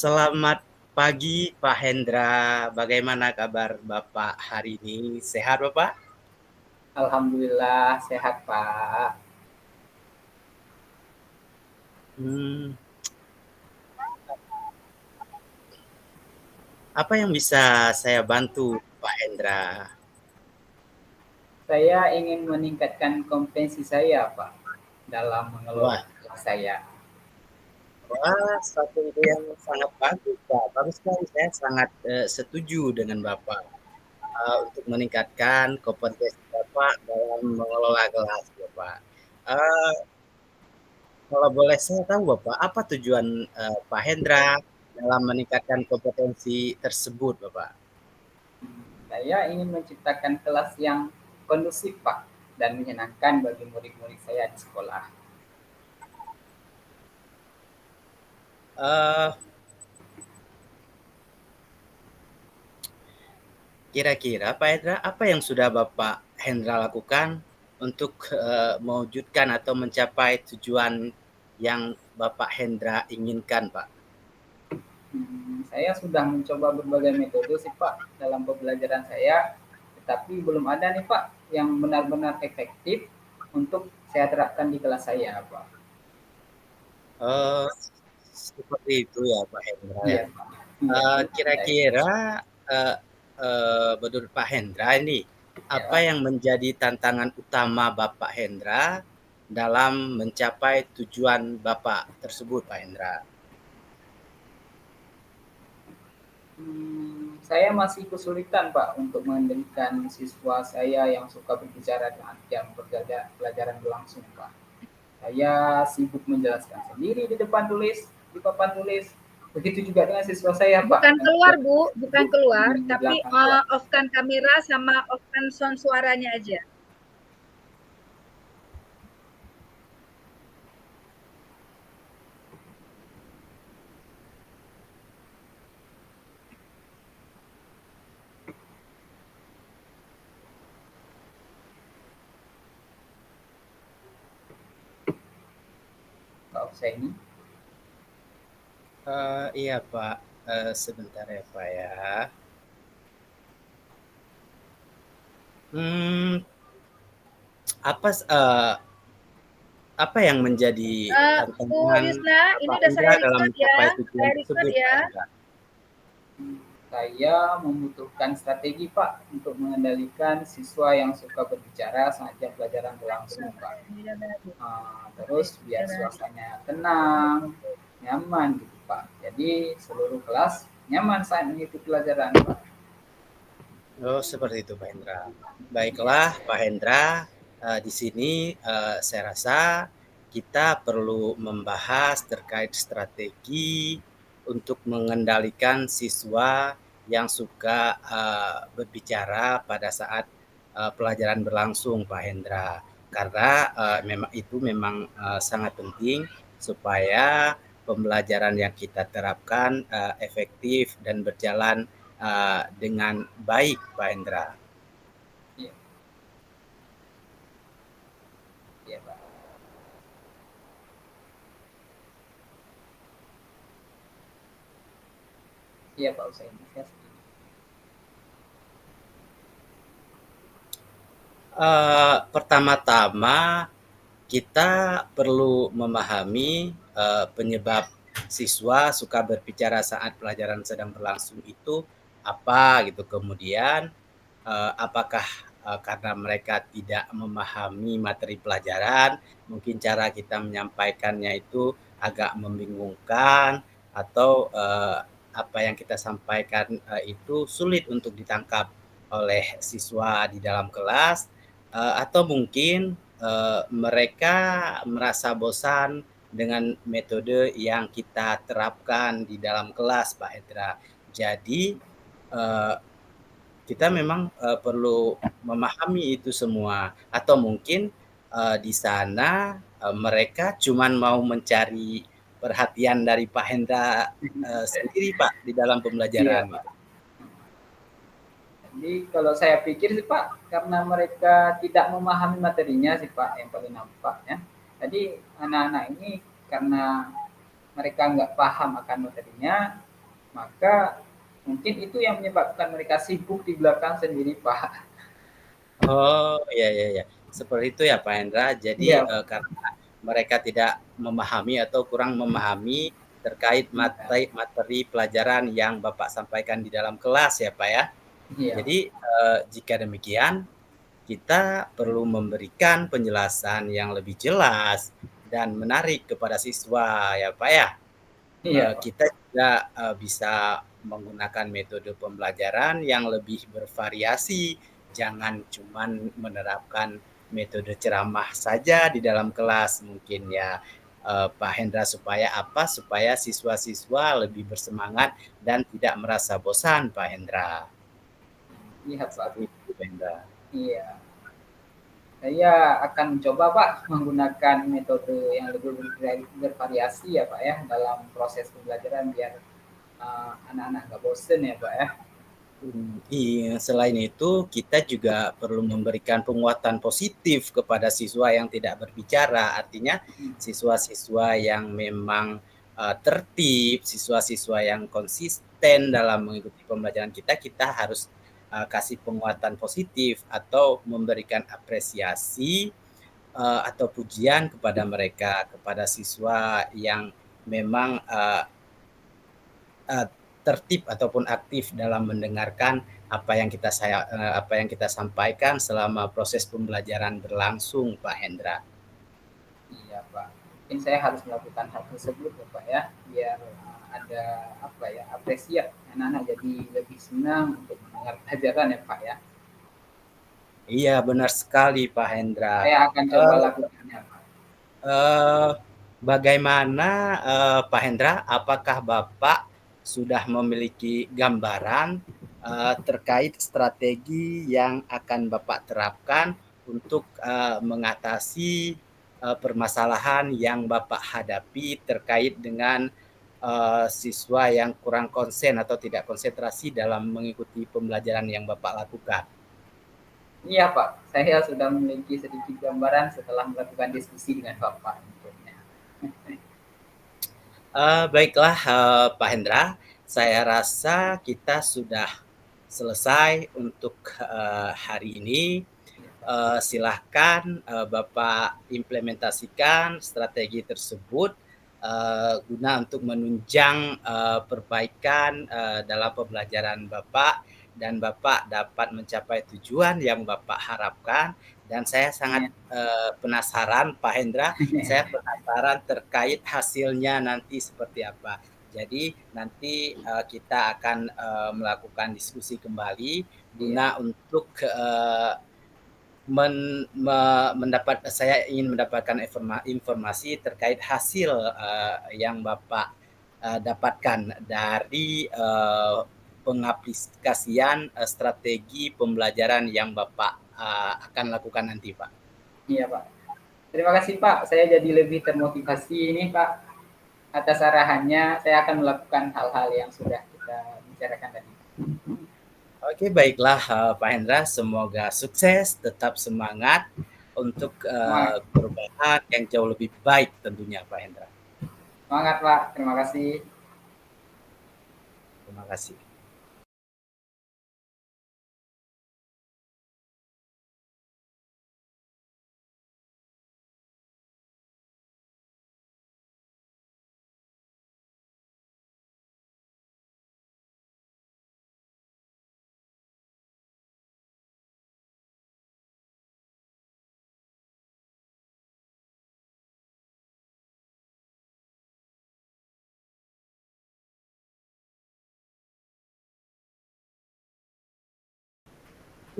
Selamat pagi Pak Hendra. Bagaimana kabar Bapak hari ini? Sehat Bapak? Alhamdulillah sehat Pak. Hmm, apa yang bisa saya bantu Pak Hendra? Saya ingin meningkatkan kompetensi saya Pak dalam mengelola Wah, kelas saya. Satu ide yang sangat bagus Pak. Bagus sekali, saya sangat setuju dengan Bapak untuk meningkatkan kompetensi Bapak dalam mengelola kelas Bapak. Eh, Kalau boleh saya tahu Bapak, apa tujuan Pak Hendra dalam meningkatkan kompetensi tersebut Bapak? Saya ingin menciptakan kelas yang kondusif Pak dan menyenangkan bagi murid-murid saya di sekolah. Eh, Kira-kira Pak Hendra, apa yang sudah Bapak Hendra lakukan untuk mewujudkan atau mencapai tujuan yang Bapak Hendra inginkan, Pak? Saya sudah mencoba berbagai metode sih Pak dalam pembelajaran saya, tetapi belum ada nih Pak yang benar-benar efektif untuk saya terapkan di kelas saya Pak. Oh, seperti itu ya, Pak Hendra ya. Iya Pak. Iya, belum ada Kira-kira eh, menurut Pak Hendra ini, ya apa Pak. yang menjadi tantangan utama Bapak Hendra dalam mencapai tujuan Bapak tersebut, Pak Hendra? Saya masih kesulitan Pak untuk mengendalikan siswa saya yang suka berbicara dengan jam pelajaran berlangsung Pak. Saya sibuk menjelaskan sendiri di depan tulis, di papan tulis. Begitu juga dengan siswa saya Pak. Bukan Yang keluar Bu, bukan sibuk keluar, di tapi belakang kelas. off-kan kamera sama off-kan sound suaranya aja. Pak Husaini. Iya Pak, sebentar ya Pak ya. Hmm, apa apa yang menjadi Bu tantangan Yusna, ini Pak udah Indra saya dalam record ya, mencapai tujuan saya record tersebut, Pak ya. Indra? Saya membutuhkan strategi Pak untuk mengendalikan siswa yang suka berbicara saat jam pelajaran berlangsung Pak. Terus biar suasananya tenang, nyaman gitu Pak. Jadi seluruh kelas nyaman saat mengikuti pelajaran Pak. Oh, seperti itu Pak Hendra. Ya, Baiklah Pak Hendra, di sini saya rasa kita perlu membahas terkait strategi untuk mengendalikan siswa yang suka berbicara pada saat pelajaran berlangsung Pak Hendra. Karena memang sangat penting supaya pembelajaran yang kita terapkan efektif dan berjalan dengan baik, Pak Hendra. ya, ya Pak. Iya Pak Usain. Saya Pertama-tama kita perlu memahami penyebab siswa suka berbicara saat pelajaran sedang berlangsung itu apa gitu. Kemudian apakah karena mereka tidak memahami materi pelajaran, mungkin cara kita menyampaikannya itu agak membingungkan atau apa yang kita sampaikan itu sulit untuk ditangkap oleh siswa di dalam kelas, atau mungkin mereka merasa bosan dengan metode yang kita terapkan di dalam kelas, Pak Hendra. Jadi eh, kita memang perlu memahami itu semua, atau mungkin di sana mereka cuman mau mencari perhatian dari Pak Hendra sendiri Pak di dalam Iya pembelajaran Pak. gitu. Jadi kalau saya pikir sih Pak, karena mereka tidak memahami materinya sih Pak, yang paling nampak ya. Jadi anak-anak ini karena mereka nggak paham akan materinya, maka mungkin itu yang menyebabkan mereka sibuk di belakang sendiri, Pak. Oh, iya iya iya. Seperti itu ya, Pak Hendra. Jadi, Iya, karena mereka tidak memahami atau kurang memahami terkait iya, materi pelajaran yang Bapak sampaikan di dalam kelas ya, Pak, ya. iya, Jadi, jika demikian, kita perlu memberikan penjelasan yang lebih jelas dan menarik kepada siswa ya, Pak, ya. iya, Pak. Kita juga, bisa menggunakan metode pembelajaran yang lebih bervariasi, jangan cuman menerapkan metode ceramah saja di dalam kelas mungkin ya, Pak Hendra, supaya apa, supaya siswa-siswa lebih bersemangat dan tidak merasa bosan, Pak Hendra. Iya, Pak. Seperti itu, Pak Hendra. Iya. Saya akan coba, Pak, menggunakan metode yang lebih bervariasi ya, Pak, ya, dalam proses pembelajaran biar anak-anak nggak bosen ya, Pak, ya. Iya, selain itu kita juga perlu memberikan penguatan positif kepada siswa yang tidak berbicara. Artinya siswa-siswa yang memang, tertib, siswa-siswa yang konsisten dalam mengikuti pembelajaran kita, kita harus, kasih penguatan positif atau memberikan apresiasi, atau pujian kepada mereka, kepada siswa yang memang, eee, tertib ataupun aktif dalam mendengarkan apa yang kita sampaikan selama proses pembelajaran berlangsung, Pak Hendra. Iya, Pak. Mungkin saya harus melakukan hal tersebut ya, Pak, ya, biar ada apa ya, apresiasi anak-anak jadi lebih senang untuk mendengar pelajaran ya, Pak, ya. Iya, benar sekali, Pak Hendra. Saya akan coba Eee lakukannya, Pak. eee, Bagaimana, Pak Hendra, apakah Bapak sudah memiliki gambaran, terkait strategi yang akan Bapak terapkan untuk, mengatasi, permasalahan yang Bapak hadapi terkait dengan, siswa yang kurang konsen atau tidak konsentrasi dalam mengikuti pembelajaran yang Bapak lakukan? Iya, Pak. Saya sudah memiliki sedikit gambaran setelah melakukan diskusi dengan Bapak tentunya. Baiklah, Pak Hendra, saya rasa kita sudah selesai untuk, hari ini. Silahkan, Bapak implementasikan strategi tersebut, guna untuk menunjang, perbaikan, dalam pembelajaran Bapak dan Bapak dapat mencapai tujuan yang Bapak harapkan. Dan saya sangat, Iya. penasaran, Pak Hendra, saya penasaran terkait hasilnya nanti seperti apa. Jadi nanti, kita akan, melakukan diskusi kembali Iya. guna untuk, saya ingin mendapatkan informasi terkait hasil, yang Bapak, dapatkan dari, pengaplikasian, strategi pembelajaran yang Bapak, akan lakukan nanti, Pak. Iya, Pak. Terima kasih, Pak. Saya jadi lebih termotivasi ini, Pak. Atas arahannya, saya akan melakukan hal-hal yang sudah kita bicarakan tadi. Oke, baiklah, Pak Hendra, semoga sukses, tetap semangat untuk, Semangat, perubahan yang jauh lebih baik tentunya, Pak Hendra. semangat, Pak. Terima kasih. Terima kasih.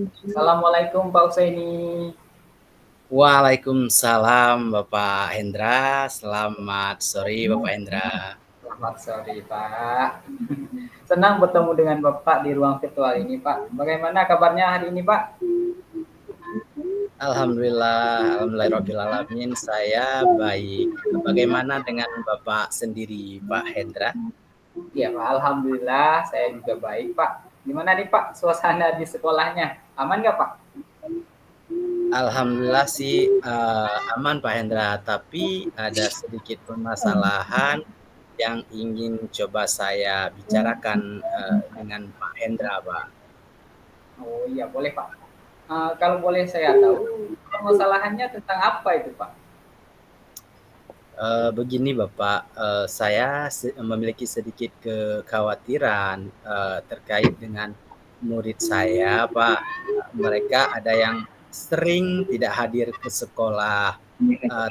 Assalamualaikum, Pak Usaini. Waalaikumsalam Bapak Hendra, selamat sore Bapak Hendra. Selamat sore, Pak. Senang bertemu dengan Bapak di ruang virtual ini, Pak. Bagaimana kabarnya hari ini, Pak? Alhamdulillah, alhamdulillahirobbilalamin, saya baik. Bagaimana dengan Bapak sendiri, Pak Hendra? Iya, Pak. Alhamdulillah, saya juga baik, Pak. Gimana nih, Pak, suasana di sekolahnya? Aman nggak, Pak? Alhamdulillah sih, aman Pak Hendra, tapi ada sedikit permasalahan yang ingin coba saya bicarakan dengan Pak Hendra, Pak. Oh iya, boleh Pak. Kalau boleh saya tahu, permasalahannya tentang apa itu Pak? Begini Bapak, saya memiliki sedikit kekhawatiran terkait dengan murid saya, Pak. Mereka ada yang sering tidak hadir ke sekolah.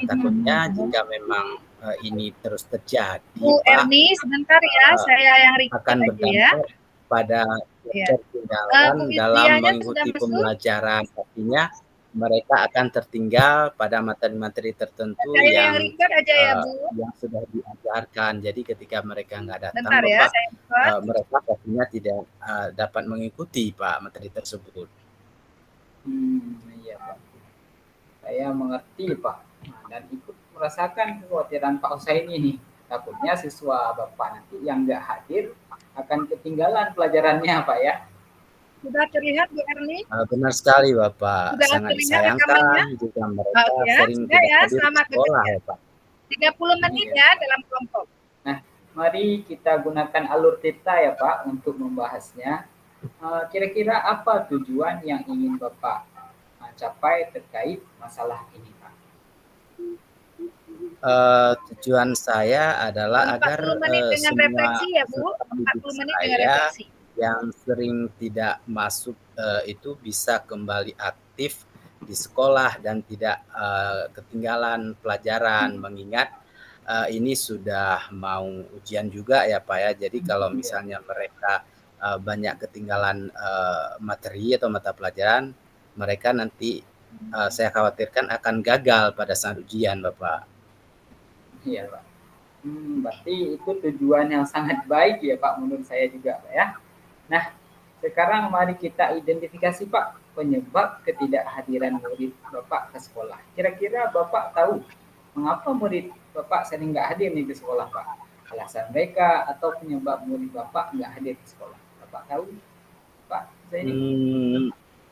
Takutnya jika memang ini terus terjadi, Bu Pak, Erni, sebentar ya, saya yang akan record aja ya. berdampak pada Ya. Bu ketertinggalan dalam Dianya sudah mengikuti masuk? pembelajaran. Artinya mereka akan tertinggal pada materi-materi tertentu Saya yang yang record aja ya, Bu. yang sudah diajarkan. Jadi ketika mereka nggak datang, Bentar ya, Bapak, saya record. mereka pastinya tidak dapat mengikuti, Pak, materi tersebut. Iya Pak. Saya mengerti Pak. Dan ikut merasakan kekhawatiran Pak Usaini nih. Takutnya siswa Bapak nanti yang nggak hadir akan ketinggalan pelajarannya Pak ya. Sudah terlihat Bu Erni? Benar sekali, Bapak. Sudah Sangat terlihat disayangkan rekamannya? jika mereka Ya, sering sudah tidak ya, hadir di selamat sekolah, bekerja. ya, Pak. 30 menit ya dalam kelompok. Nah, mari kita gunakan alur cerita ya Pak untuk membahasnya. Kira-kira apa tujuan yang ingin Bapak capai terkait masalah ini Pak? Tujuan saya adalah 40 agar menit dengan semua refleksi ya Bu, peserta didik 40 menit dengan saya refleksi. yang sering tidak masuk itu bisa kembali aktif di sekolah dan tidak ketinggalan pelajaran, mengingat ini sudah mau ujian juga ya Pak ya. Jadi kalau misalnya mereka banyak ketinggalan materi atau mata pelajaran, mereka nanti saya khawatirkan akan gagal pada saat ujian, Bapak. Iya Pak. Berarti itu tujuan yang sangat baik ya Pak menurut saya juga Pak ya. Nah, sekarang mari kita identifikasi Pak penyebab ketidakhadiran murid Bapak ke sekolah. Kira-kira Bapak tahu mengapa murid Bapak sering nggak hadir nih ke sekolah Pak? Alasan mereka atau penyebab murid Bapak nggak hadir ke sekolah? Bapak tahu Pak?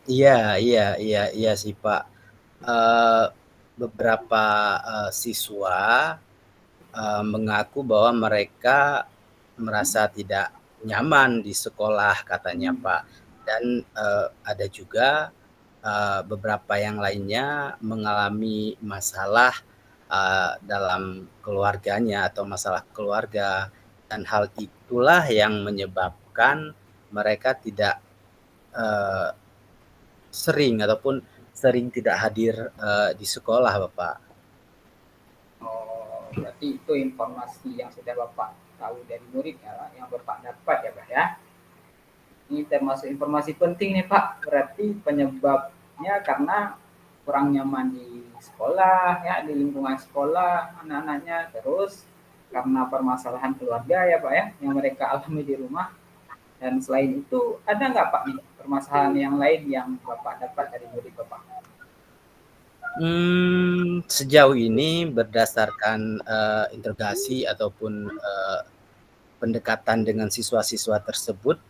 Iya sih Pak. Beberapa siswa mengaku bahwa mereka merasa tidak nyaman di sekolah katanya Pak. Dan ada juga beberapa yang lainnya mengalami masalah dalam keluarganya atau masalah keluarga, dan hal itulah yang menyebabkan mereka tidak sering tidak hadir di sekolah, Bapak. Oh, berarti itu informasi yang sudah Bapak tahu dari murid ya, yang Bapak dapat ya Pak ya. Ini termasuk informasi penting nih Pak. Berarti penyebabnya karena kurang nyaman di sekolah ya, di lingkungan sekolah anak-anaknya, terus karena permasalahan keluarga ya Pak ya, yang mereka alami di rumah. Dan selain itu ada nggak Pak nih permasalahan yang lain yang Bapak dapat dari murid Bapak? Sejauh ini berdasarkan interogasi ataupun pendekatan dengan siswa-siswa tersebut,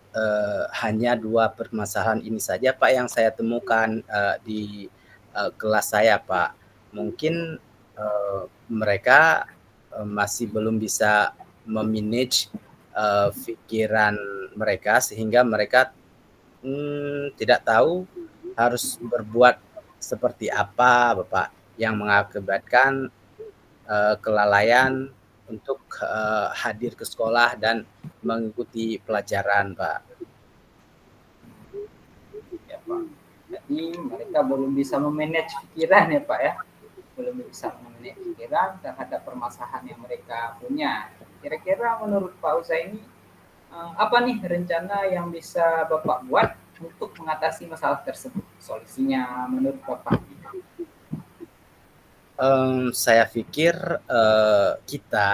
hanya 2 permasalahan ini saja Pak yang saya temukan di kelas saya Pak. Mungkin mereka masih belum bisa memanage pikiran mereka, sehingga mereka tidak tahu harus berbuat seperti apa Bapak, yang mengakibatkan kelalaian untuk hadir ke sekolah dan mengikuti pelajaran, Pak. Ya Pak. Jadi mereka belum bisa memanage pikiran ya Pak ya, belum bisa memanage pikiran terhadap permasalahan yang mereka punya. Kira-kira menurut Pak Usaini apa nih rencana yang bisa Bapak buat untuk mengatasi masalah tersebut? Solusinya menurut Bapak? Saya pikir kita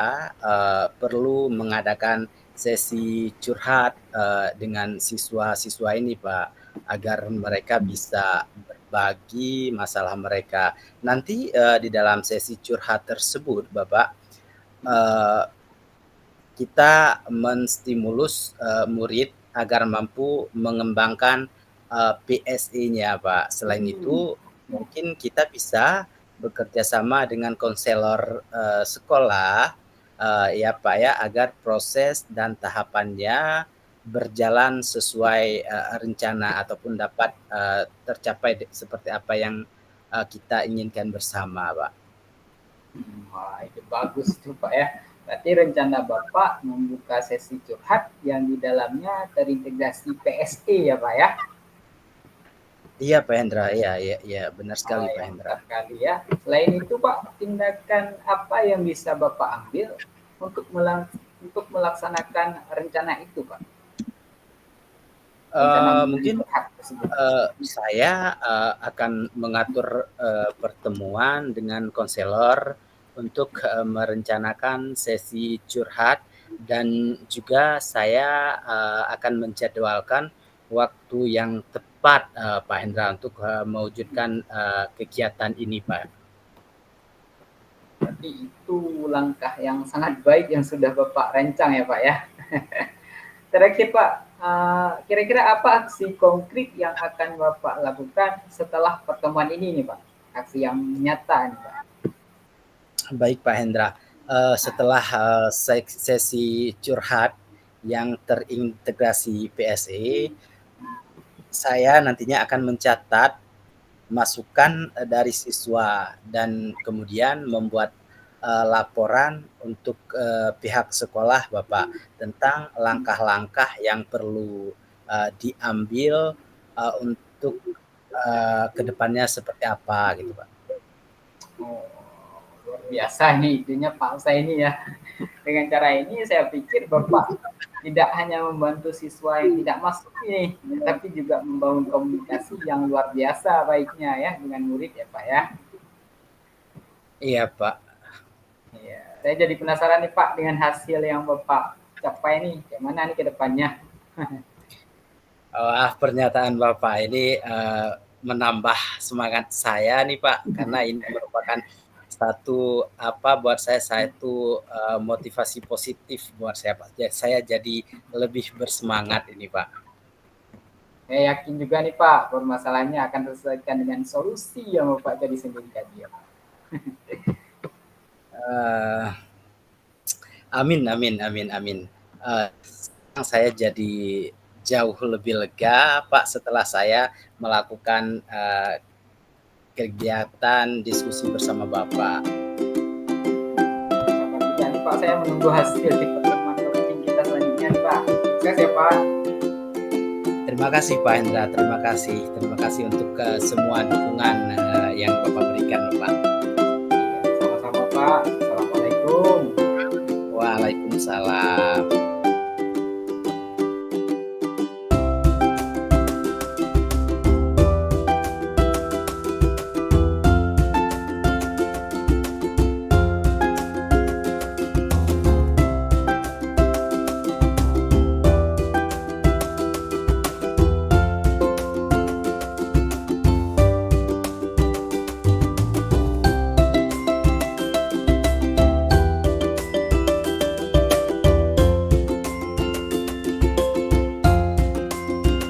perlu mengadakan sesi curhat dengan siswa-siswa ini Pak, agar mereka bisa berbagi masalah mereka. Nanti di dalam sesi curhat tersebut Bapak, kita menstimulus murid agar mampu mengembangkan PSE-nya Pak. Selain itu mungkin kita bisa bekerja sama dengan konselor sekolah ya Pak ya, agar proses dan tahapannya berjalan sesuai rencana ataupun dapat tercapai seperti apa yang kita inginkan bersama, Pak. Wah, itu bagus tuh Pak ya. Berarti rencana Bapak membuka sesi curhat yang di dalamnya terintegrasi PSE ya Pak ya? Iya Pak Hendra, iya benar sekali Pak Hendra. Sekali ya. Selain itu Pak, tindakan apa yang bisa Bapak ambil untuk melaksanakan rencana itu Pak? Mungkin saya akan mengatur pertemuan dengan konselor untuk merencanakan sesi curhat, dan juga saya akan menjadwalkan waktu yang tepat Pak Hendra untuk mewujudkan kegiatan ini Pak. Berarti itu langkah yang sangat baik yang sudah Bapak rancang ya Pak ya. Terakhir Pak, kira-kira apa aksi konkret yang akan Bapak lakukan setelah pertemuan ini nih Pak? Aksi yang nyata nih Pak. Baik Pak Hendra, setelah sesi curhat yang terintegrasi PSE, saya nantinya akan mencatat masukan dari siswa dan kemudian membuat laporan untuk pihak sekolah Bapak tentang langkah-langkah yang perlu diambil untuk kedepannya seperti apa gitu Pak. Oh, luar biasa nih itunya Pak saya ini ya. Dengan cara ini saya pikir Bapak tidak hanya membantu siswa yang tidak masuk ini, tapi juga membangun komunikasi yang luar biasa baiknya ya dengan murid ya Pak ya. Iya Pak. Iya, saya jadi penasaran nih Pak dengan hasil yang Bapak capai nih, gimana nih ke depannya? Pernyataan Bapak ini menambah semangat saya nih Pak, karena ini merupakan satu buat saya itu motivasi positif buat saya Pak. Saya jadi lebih bersemangat ini Pak. Saya yakin juga nih Pak, permasalahannya akan terselesaikan dengan solusi yang Bapak jadi sendirikan ya Pak. Amin. Saya jadi jauh lebih lega Pak setelah saya melakukan kegiatan diskusi bersama Bapak. Sabar nih Pak, saya menunggu hasil di pertemuan coaching kita selanjutnya nih Pak. Sukses ya Pak. Terima kasih Pak Hendra, terima kasih untuk semua dukungan yang Bapak berikan Pak. Sama-sama Pak. Assalamualaikum. Waalaikumsalam.